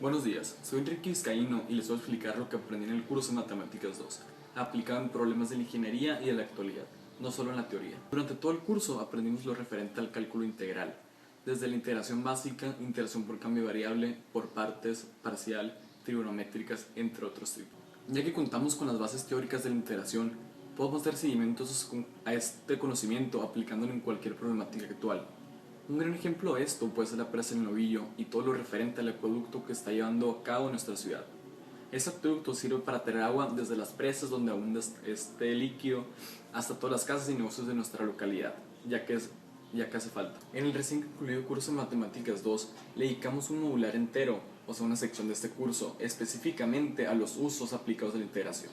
Buenos días, soy Enrique Vizcaíno y les voy a explicar lo que aprendí en el curso de Matemáticas 2, aplicado en problemas de la ingeniería y de la actualidad, no solo en la teoría. Durante todo el curso aprendimos lo referente al cálculo integral, desde la integración básica, integración por cambio de variable, por partes, parcial, trigonométricas, entre otros tipos. Ya que contamos con las bases teóricas de la integración, podemos dar seguimiento a este conocimiento aplicándolo en cualquier problemática actual. Un gran ejemplo de esto puede ser la presa del Novillo y todo lo referente al acueducto que está llevando a cabo nuestra ciudad. Este acueducto sirve para traer agua desde las presas donde abunda este líquido hasta todas las casas y negocios de nuestra localidad, ya que hace falta. En el recién concluido curso de Matemáticas 2 le dedicamos un modular entero, o sea una sección de este curso, específicamente a los usos aplicados de la integración.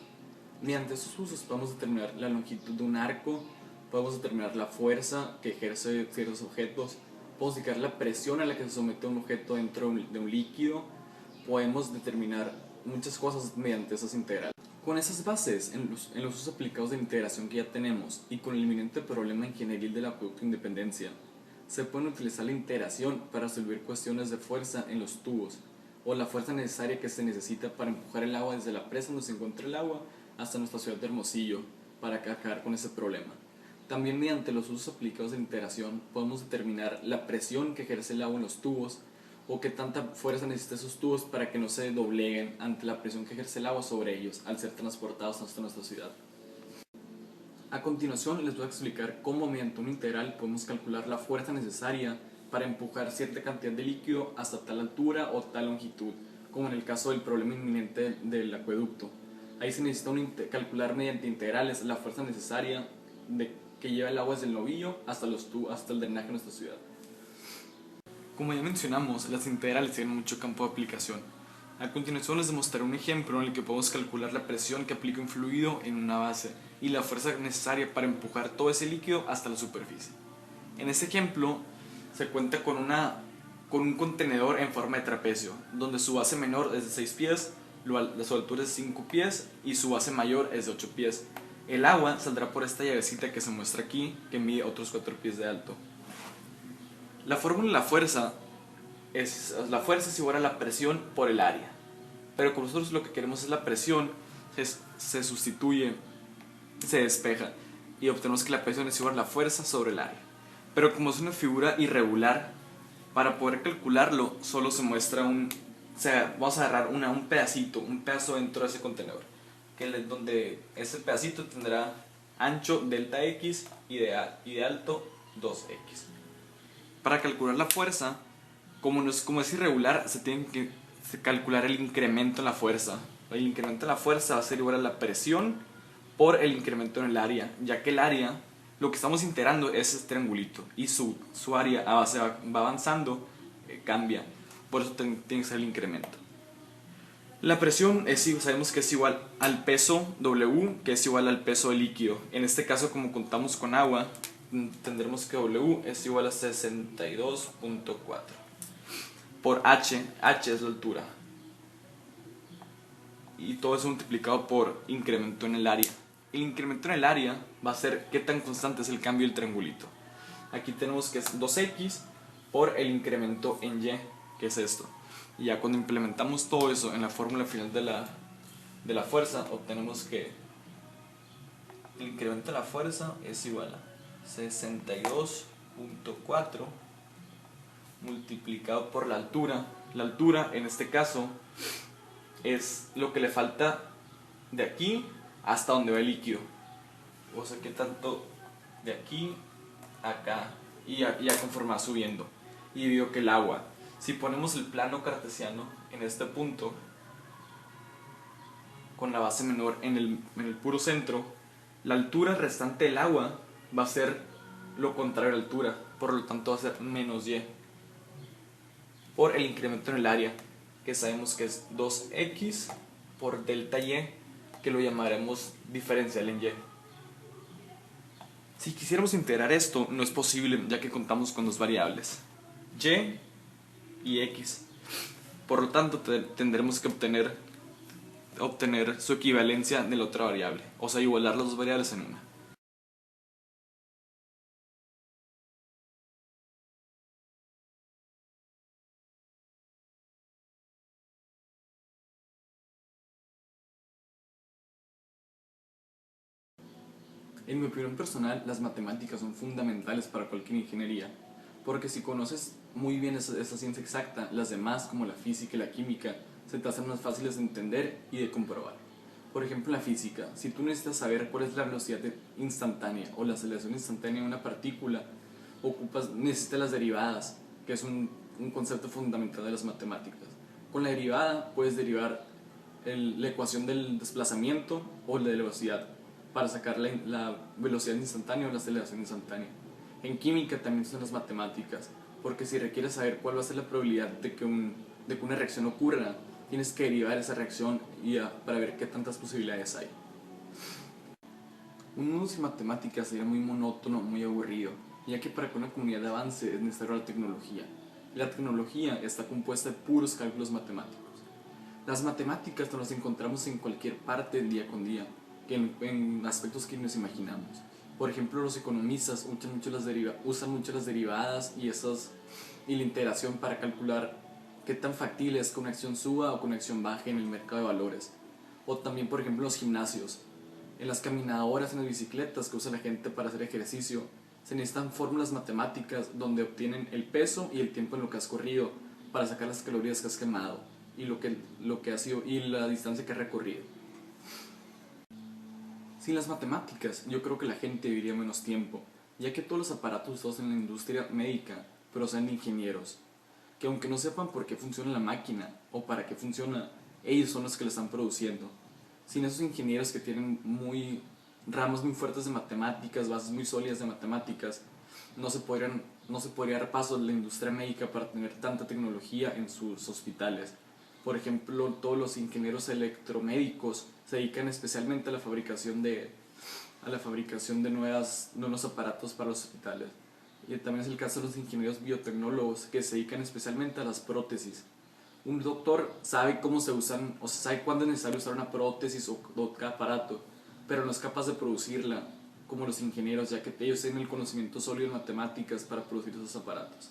Mediante estos usos podemos determinar la longitud de un arco, podemos determinar la fuerza que ejerce ciertos objetos, podemos indicar la presión a la que se somete un objeto dentro de un líquido, podemos determinar muchas cosas mediante esas integrales. Con esas bases, en los usos aplicados de la integración que ya tenemos y con el inminente problema ingenieril del acueducto de Independencia, se puede utilizar la integración para resolver cuestiones de fuerza en los tubos o la fuerza necesaria que se necesita para empujar el agua desde la presa donde se encuentra el agua hasta nuestra ciudad de Hermosillo para acabar con ese problema. También mediante los usos aplicados de la integración podemos determinar la presión que ejerce el agua en los tubos o qué tanta fuerza necesitan esos tubos para que no se dobleguen ante la presión que ejerce el agua sobre ellos al ser transportados hasta nuestra ciudad. A continuación les voy a explicar cómo mediante una integral podemos calcular la fuerza necesaria para empujar cierta cantidad de líquido hasta tal altura o tal longitud, como en el caso del problema inminente del acueducto. Ahí se necesita calcular mediante integrales la fuerza necesaria que lleva el agua desde el Novillo hasta el drenaje de nuestra ciudad. Como ya mencionamos, las integrales tienen mucho campo de aplicación. A continuación les demostraré un ejemplo en el que podemos calcular la presión que aplica un fluido en una base y la fuerza necesaria para empujar todo ese líquido hasta la superficie. En este ejemplo se cuenta con un contenedor en forma de trapecio, donde su base menor es de 6 pies, su altura es de 5 pies y su base mayor es de 8 pies. El agua saldrá por esta llavecita que se muestra aquí, que mide otros 4 pies de alto. La fórmula de la fuerza es igual a la presión por el área. Pero con nosotros lo que queremos es la presión, se sustituye, se despeja y obtenemos que la presión es igual a la fuerza sobre el área. Pero como es una figura irregular, para poder calcularlo solo se muestra vamos a agarrar un pedazo dentro de ese contenedor, donde ese pedacito tendrá ancho delta x y de alto 2x. Para calcular la fuerza, como es irregular, se tiene que calcular el incremento en la fuerza. El incremento en la fuerza va a ser igual a la presión por el incremento en el área, ya que el área, lo que estamos integrando es este triangulito y su área va avanzando, cambia, por eso tiene que ser el incremento. La presión sabemos que es igual al peso W, que es igual al peso del líquido. En este caso, como contamos con agua, tendremos que W es igual a 62.4 por H es la altura, y todo eso multiplicado por incremento en el área. El incremento en el área va a ser qué tan constante es el cambio del triangulito. Aquí tenemos que es 2x por el incremento en y, que es esto. Y ya cuando implementamos todo eso en la fórmula final de la fuerza, obtenemos que el incremento de la fuerza es igual a 62.4 multiplicado por la altura. La altura en este caso es lo que le falta de aquí hasta donde va el líquido, o sea que tanto de aquí a acá, y ya conforme va subiendo. Y digo que el agua, si ponemos el plano cartesiano en este punto con la base menor en el puro centro, la altura restante del agua va a ser lo contrario a la altura, por lo tanto va a ser menos y por el incremento en el área, que sabemos que es 2x por delta y, que lo llamaremos diferencial en y. Si quisiéramos integrar esto, no es posible, ya que contamos con dos variables, y x. Por lo tanto, tendremos que obtener su equivalencia de la otra variable, o sea, igualar las dos variables en una. En mi opinión personal, las matemáticas son fundamentales para cualquier ingeniería, porque si conoces muy bien esa ciencia exacta, las demás, como la física y la química, se te hacen más fáciles de entender y de comprobar. Por ejemplo, en la física, si tú necesitas saber cuál es la velocidad instantánea o la aceleración instantánea de una partícula, necesitas las derivadas, que es un concepto fundamental de las matemáticas. Con la derivada puedes derivar la ecuación del desplazamiento o la de la velocidad para sacar la velocidad instantánea o la aceleración instantánea. En química también son las matemáticas, porque si requieres saber cuál va a ser la probabilidad de que una reacción ocurra, tienes que derivar esa reacción para ver qué tantas posibilidades hay. Un mundo sin matemáticas sería muy monótono, muy aburrido, ya que para que una comunidad avance es necesaria la tecnología. La tecnología está compuesta de puros cálculos matemáticos. Las matemáticas nos las encontramos en cualquier parte del día con día, en aspectos que nos imaginamos. Por ejemplo, los economistas usan mucho las derivadas y la integración para calcular qué tan factible es que una acción suba o que una acción baje en el mercado de valores. O también, por ejemplo, los gimnasios. En las caminadoras, en las bicicletas que usa la gente para hacer ejercicio, se necesitan fórmulas matemáticas donde obtienen el peso y el tiempo en lo que has corrido para sacar las calorías que has quemado y lo que ha sido y la distancia que has recorrido. Sin las matemáticas, yo creo que la gente viviría menos tiempo, ya que todos los aparatos usados en la industria médica proceden de ingenieros, que aunque no sepan por qué funciona la máquina o para qué funciona, ellos son los que la están produciendo. Sin esos ingenieros que tienen ramas muy fuertes de matemáticas, bases muy sólidas de matemáticas, no se podría dar paso a la industria médica para tener tanta tecnología en sus hospitales. Por ejemplo, todos los ingenieros electromédicos se dedican especialmente a la fabricación de nuevos aparatos para los hospitales. Y también es el caso de los ingenieros biotecnólogos que se dedican especialmente a las prótesis. Un doctor sabe cómo se usan, o sea, sabe cuándo es necesario usar una prótesis o cada aparato, pero no es capaz de producirla como los ingenieros, ya que ellos tienen el conocimiento sólido en matemáticas para producir esos aparatos.